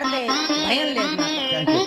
పాడితే భయం లేదు నాకు.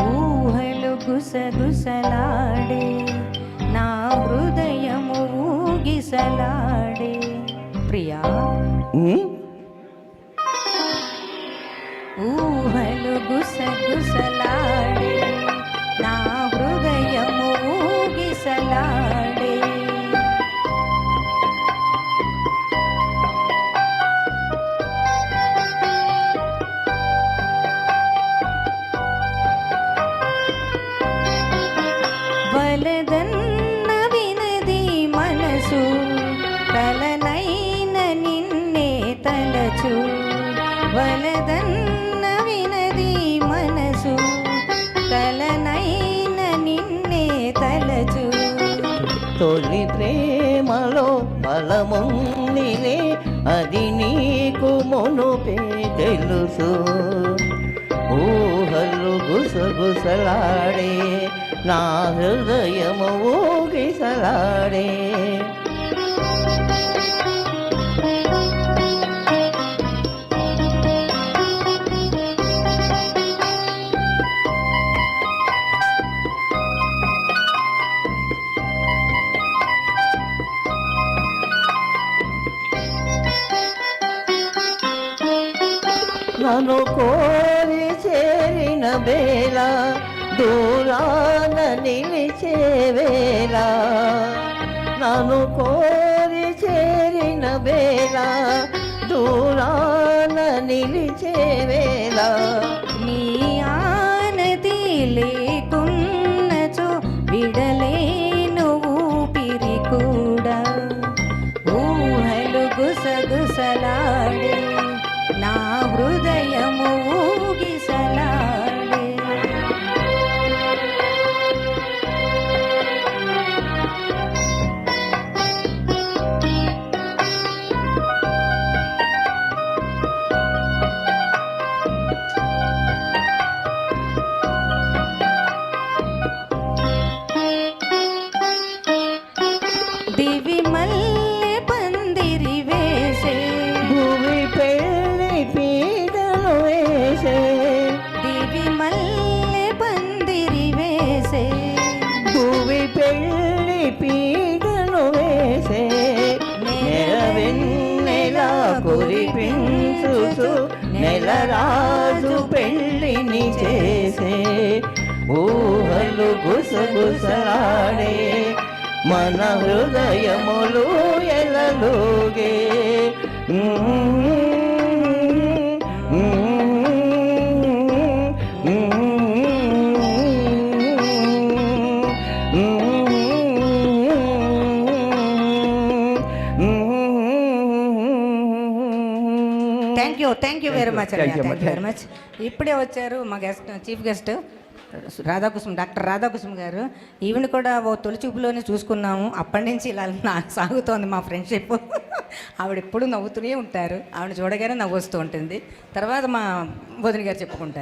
ఊహలు గుసగుసలాడే నా హృదయము ఊగిసలాడే. ప్రియా ఊహలు గుసగుసలాడే నా హృదయము ఊగిసలాడే. వలదన్న వినది మనసు తలనైన నిన్నే తలచు. వలదన్న వినది మనసు తలనైన నిన్నే తలచు. తొలి ప్రేమలో బలముందిలే అది నీకు మునుపే తెలుసు. ఊహలు గుసగుసలాడే నా హృదయము ఊగిసలాడే. నన్ను కోరి చేరిన వేళ దూరాన నిలిచే వేళ. నన్ను కోరి చేరిన వేళ దూరాన నిలిచే వేళ. నీ ఆనతి లేకున్నచో విడలేను ఊపిరి కూడా. ఊహలు గుసగుసలాడే నా హృదయము ఊగిసలాడే. దివి మల్లె పందిరి వేసే భూమి పెళ్ళి పీటలు వేసే. దివి మల్లె పందిరి వేసే భూమి పెళ్ళి పీటలు వేసే. నెలవెన్నెలా కురిపించుచు నెలరాజు పెళ్ళిని చేసే. ఊహలు గుసగుసలాడే మన హృదయములు ఎలలోగే. Thank you very much. Very much. ఇప్పుడే వచ్చారు మా guest, chief guest Radhakusum, doctor Radhakusum గారు. ఈవిడ కూడా ఓ తొలి చూపులోనే చూసుకున్నాము. అప్పటి నుంచి ఇలా నాకు సాగుతోంది మా ఫ్రెండ్షిప్. ఆవిడ ఎప్పుడు నవ్వుతూనే ఉంటారు. ఆవిడ చూడగానే నవ్వు వస్తూ ఉంటుంది. తర్వాత మా వదిన గారు చెప్పుకుంటారు.